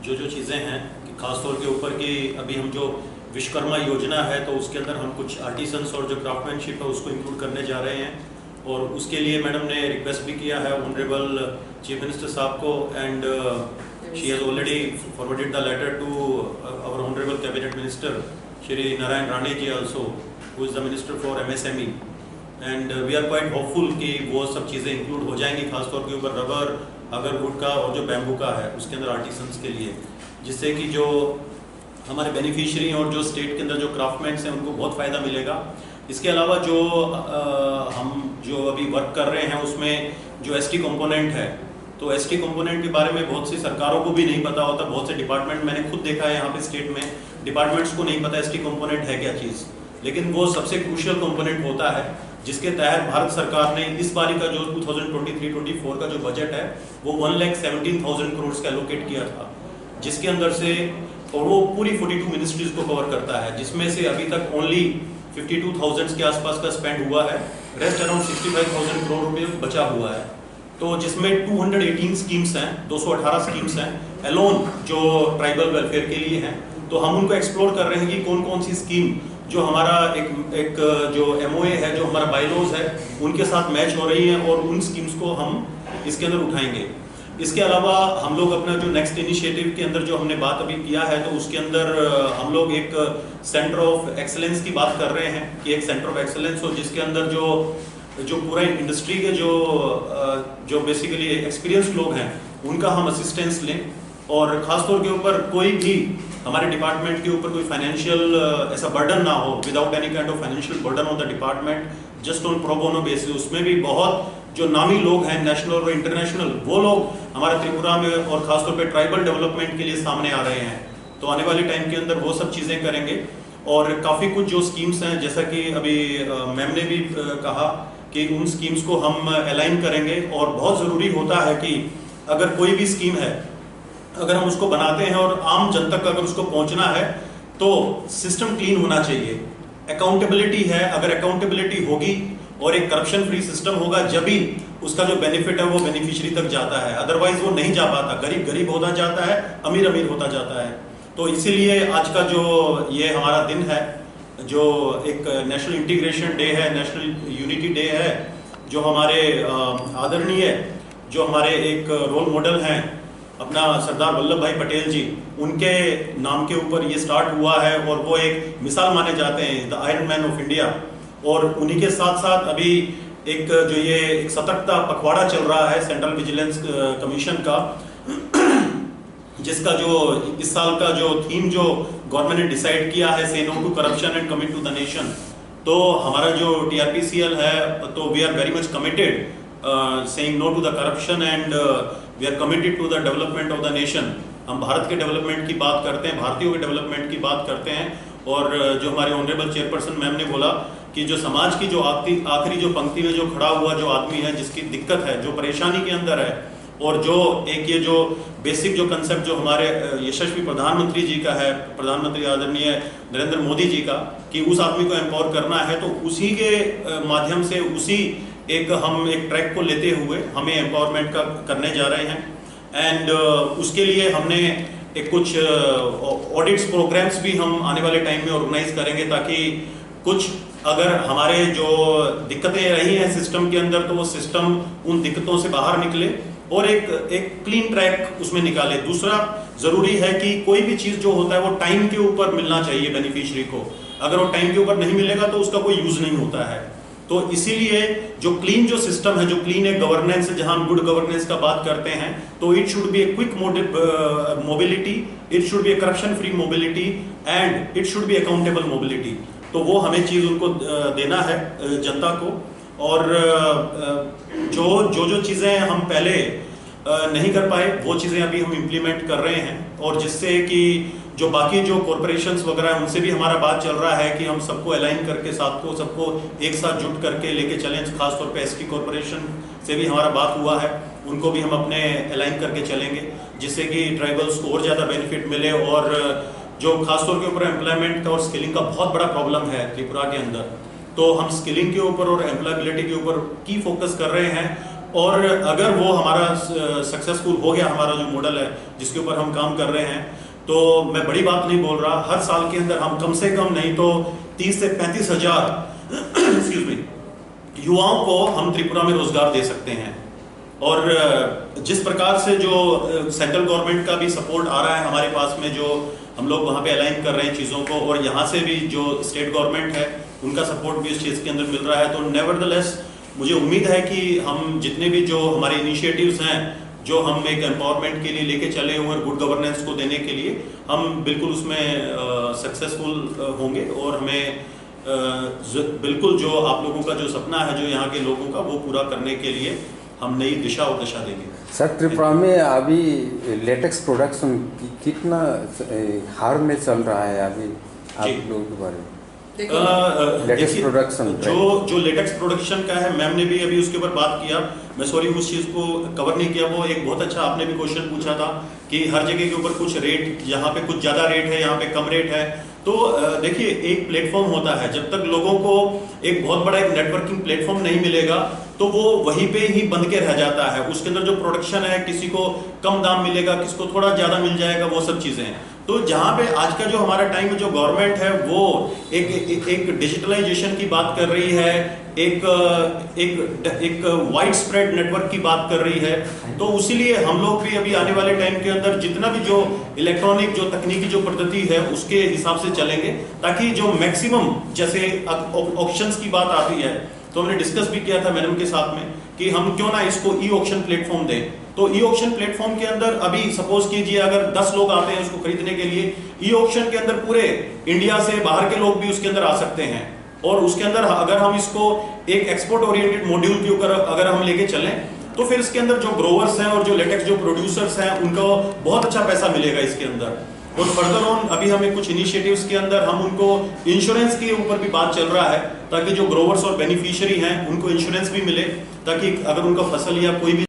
जो चीज़ें हैं कि खासतौर के ऊपर कि अभी हम जो विश्वकर्मा योजना है तो उसके अंदर हम कुछ आर्टिसंस और जो क्राफ्टमैनशिप है उसको इंक्लूड करने जा रहे हैं, और उसके लिए मैडम ने रिक्वेस्ट भी किया है ऑनरेबल चीफ मिनिस्टर साहब को, and she has already forwarded the letter to our honourable cabinet minister Shri Narayan Rane ji also, who is the minister for MSME, and we are quite hopeful कि वो सब चीज़ें इंक्लूड हो जाएंगी, खासतौर के ऊपर रबर, अगरवुड का और जो बैम्बू का है उसके अंदर आर्टिसंस के लिए, जिससे कि जो हमारे बेनिफिशियरी और जो स्टेट के अंदर जो क्राफ्टमैन्स हैं उनको बहुत फ़ायदा मिलेगा। इसके अलावा जो हम जो अभी वर्क कर रहे हैं उसमें जो ST कंपोनेंट है, तो ST कंपोनेंट के बारे में बहुत सी सरकारों को भी नहीं पता होता, बहुत से डिपार्टमेंट मैंने खुद देखा है यहाँ पे स्टेट में डिपार्टमेंट्स को नहीं पता ST कंपोनेंट है क्या चीज़, लेकिन वो सबसे क्रूशियल कंपोनेंट होता है जिसके तहत भारत सरकार ने इस बारी का जो 2023-24 का जो बजट है वो 1,17,000 करोड़ का एलोकेट किया था, जिसके अंदर से, और वो पूरी 42 मिनिस्ट्रीज को कवर करता है, जिसमें से अभी तक ओनली 52,000 के आसपास का स्पेंड हुआ है, रेस्ट अराउंड 65,000 करोड़ रुपये बचा हुआ है। तो जिसमें 218 स्कीम्स हैं, 218 स्कीम्स हैं एलोन जो ट्राइबल वेलफेयर के लिए हैं। तो हम उनको एक्सप्लोर कर रहे हैं कि कौन कौन सी स्कीम जो हमारा एक जो MOA है, जो हमारा बायलॉज है, उनके साथ मैच हो रही है, और उन स्कीम्स को हम इसके अंदर उठाएंगे। इसके अलावा हम लोग अपना जो नेक्स्ट इनिशिएटिव के अंदर जो हमने बात अभी किया है, तो उसके अंदर हम लोग एक सेंटर ऑफ एक्सेलेंस की बात कर रहे हैं कि एक सेंटर ऑफ एक्सेलेंस हो जिसके अंदर जो पूरा इंडस्ट्री के जो बेसिकली एक्सपीरियंस लोग हैं उनका हम असिस्टेंस लें, और ख़ासतौर के ऊपर कोई भी हमारे डिपार्टमेंट के ऊपर कोई फाइनेंशियल ऐसा बर्डन ना हो, without any kind of financial burden on the department, just on pro bono basis. उसमें भी बहुत जो नामी लोग हैं नेशनल और इंटरनेशनल, वो लोग हमारे त्रिपुरा में और खासतौर पे ट्राइबल डेवलपमेंट के लिए सामने आ रहे हैं। तो आने वाले टाइम के अंदर वो सब चीज़ें करेंगे, और काफ़ी कुछ जो स्कीम्स हैं, जैसा कि अभी मैम ने भी कहा कि उन स्कीम्स को हम अलाइन करेंगे, और बहुत ज़रूरी होता है कि अगर कोई भी स्कीम है, अगर हम उसको बनाते हैं और आम जनता तक अगर उसको पहुंचना है तो सिस्टम क्लीन होना चाहिए, अकाउंटेबिलिटी है, अगर अकाउंटेबिलिटी होगी और एक करप्शन फ्री सिस्टम होगा, जब भी उसका जो बेनिफिट है वो बेनिफिशियरी तक जाता है, अदरवाइज वो नहीं जा पाता, गरीब गरीब होता जाता है, अमीर अमीर होता जाता है। तो इसीलिए आज का जो ये हमारा दिन है, जो एक नेशनल इंटीग्रेशन डे है, नेशनल यूनिटी डे है, जो हमारे आदरणीय जो हमारे एक रोल मॉडल हैं अपना सरदार वल्लभ भाई पटेल जी, उनके नाम के ऊपर ये स्टार्ट हुआ है, और वो एक मिसाल माने जाते हैं, the iron man of India. और उन्हीं के साथ साथ अभी एक जो ये एक सतर्कता पखवाड़ा चल रहा है सेंट्रल विजिलेंस कमीशन का, जिसका जो इस साल का जो थीम जो गवर्नमेंट ने डिसाइड किया है, say no to corruption and commit to the nation. तो हमारा जो TRPCL है, तो we are very much committed saying no to the corruption and we are committed to the development of the nation। हम भारत के development की बात करते हैं, भारतीयों के डेवलपमेंट की बात करते हैं, और जो हमारे ऑनरेबल चेयरपर्सन मैम ने बोला कि जो समाज की जो आखिरी जो पंक्ति में जो खड़ा हुआ जो आदमी है, जिसकी दिक्कत है, जो परेशानी के अंदर है, और जो एक ये जो बेसिक जो कंसेप्ट जो हमारे यशस्वी प्रधानमंत्री जी का है, प्रधानमंत्री आदरणीय नरेंद्र मोदी जी का, कि उस आदमी को एम्पावर करना है, तो उसी के माध्यम से उसी हम एक ट्रैक को लेते हुए हमें एम्पावरमेंट का करने जा रहे हैं। एंड उसके लिए हमने एक कुछ ऑडिट्स प्रोग्राम्स भी हम आने वाले टाइम में ऑर्गेनाइज करेंगे, ताकि कुछ अगर हमारे जो दिक्कतें रही हैं सिस्टम के अंदर, तो वो सिस्टम उन दिक्कतों से बाहर निकले और एक क्लीन ट्रैक उसमें निकाले। दूसरा जरूरी है कि कोई भी चीज़ जो होता है वो टाइम के ऊपर मिलना चाहिए बेनिफिशियरी को, अगर वो टाइम के ऊपर नहीं मिलेगा तो उसका कोई यूज नहीं होता है। तो इसीलिए जो क्लीन जो सिस्टम है, जो क्लीन एक गवर्नेंस है, जहां हम गुड गवर्नेंस का बात करते हैं, तो it should be a quick mobility, it should be A corruption free mobility, and it should be accountable mobility. तो वो हमें चीज़ उनको देना है जनता को। और जो चीज़ें हम पहले नहीं कर पाए, वो चीज़ें अभी हम इम्प्लीमेंट कर रहे हैं, और जिससे कि जो बाकी जो कॉरपोरेशंस वगैरह है उनसे भी हमारा बात चल रहा है कि हम सबको अलाइन करके सबको एक साथ जुट करके लेके चलें। खासतौर पे ST कॉरपोरेशन से भी हमारा बात हुआ है, उनको भी हम अपने अलाइन करके चलेंगे, जिससे कि ट्राइबल्स को और ज़्यादा बेनिफिट मिले। और जो खासतौर के ऊपर एम्प्लॉयमेंट का और स्किलिंग का बहुत बड़ा प्रॉब्लम है त्रिपुरा के अंदर, तो हम स्किलिंग के ऊपर और एम्प्लॉयबिलिटी के ऊपर की फोकस कर रहे हैं। और अगर वो हमारा सक्सेसफुल हो गया, हमारा जो मॉडल है जिसके ऊपर हम काम कर रहे हैं, तो मैं बड़ी बात नहीं बोल रहा, हर साल के अंदर हम कम से कम नहीं तो 30 से 35 हजार एक्सक्यूज मी युवाओं को हम त्रिपुरा में रोजगार दे सकते हैं। और जिस प्रकार से जो सेंट्रल गवर्नमेंट का भी सपोर्ट आ रहा है हमारे पास में, जो हम लोग वहाँ पे अलाइन कर रहे हैं चीज़ों को, और यहाँ से भी जो स्टेट गवर्नमेंट है उनका सपोर्ट भी इस चीज़ के अंदर मिल रहा है, तो नेवरदलेस मुझे उम्मीद है कि हम जितने भी जो हमारे इनिशिएटिव्स हैं, जो हम एक एम्पावरमेंट के लिए लेके चले हुए हैं, गुड गवर्नेंस को देने के लिए, हम बिल्कुल उसमें सक्सेसफुल होंगे। और हमें बिल्कुल जो आप लोगों का जो सपना है, जो यहाँ के लोगों का, वो पूरा करने के लिए हम नई दिशा और दशा देंगे। सर, त्रिपुरा में अभी लेटेक्स प्रोडक्शन कितना हार में चल रहा है अभी आप लोगों के बारे में? लेटेक्स प्रोडक्शन जो लेटेक्स प्रोडक्शन का है, मैम ने भी अभी उसके ऊपर बात किया, मैं सॉरी उस चीज़ को कवर नहीं किया। वो एक बहुत अच्छा आपने भी क्वेश्चन पूछा था कि हर जगह के ऊपर कुछ रेट, यहाँ पे कुछ ज़्यादा रेट है, यहाँ पे कम रेट है। तो देखिए, एक प्लेटफॉर्म होता है, जब तक लोगों को एक बहुत बड़ा एक नेटवर्किंग प्लेटफॉर्म नहीं मिलेगा तो वो वहीं पे ही बंद के रह जाता है। उसके अंदर जो प्रोडक्शन है, किसी को कम दाम मिलेगा, किसी को थोड़ा ज़्यादा मिल जाएगा, वो सब चीज़ें हैं। तो जहाँ पे आज का जो हमारा टाइम में जो गवर्नमेंट है वो एक डिजिटलाइजेशन की बात कर रही है, एक वाइड स्प्रेड नेटवर्क की बात कर रही है, तो उसीलिए हम लोग भी अभी आने वाले टाइम के अंदर जितना भी जो इलेक्ट्रॉनिक जो तकनीकी जो पद्धति है उसके हिसाब से चलेंगे, ताकि जो मैक्सिमम, जैसे ऑक्शंस की बात आती है, तो हमने डिस्कस भी किया था मैडम के साथ में कि हम क्यों ना इसको ई ऑक्शन प्लेटफॉर्म दें। तो ई ऑक्शन प्लेटफॉर्म के अंदर अभी सपोज कीजिए अगर 10 लोग आते हैं उसको खरीदने के लिए, ई ऑक्शन के अंदर पूरे इंडिया से बाहर के लोग भी उसके अंदर आ सकते हैं। और उसके अंदर अगर हम इसको एक एक्सपोर्ट ओरिएंटेड मॉड्यूल के ऊपर अगर हम लेके चलें, तो फिर इसके अंदर जो ग्रोवर्स हैं और जो लेटेक्स जो प्रोड्यूसर्स हैं उनको बहुत अच्छा पैसा मिलेगा इसके अंदर। और फर्दर ऑन अभी हमें कुछ इनिशिएटिव्स के अंदर हम उनको इंश्योरेंस के ऊपर भी बात चल रहा है, ताकि जो ग्रोवर्स और बेनिफिशियरी हैं उनको इंश्योरेंस भी मिले, ताकि अगर उनका फसल या कोई भी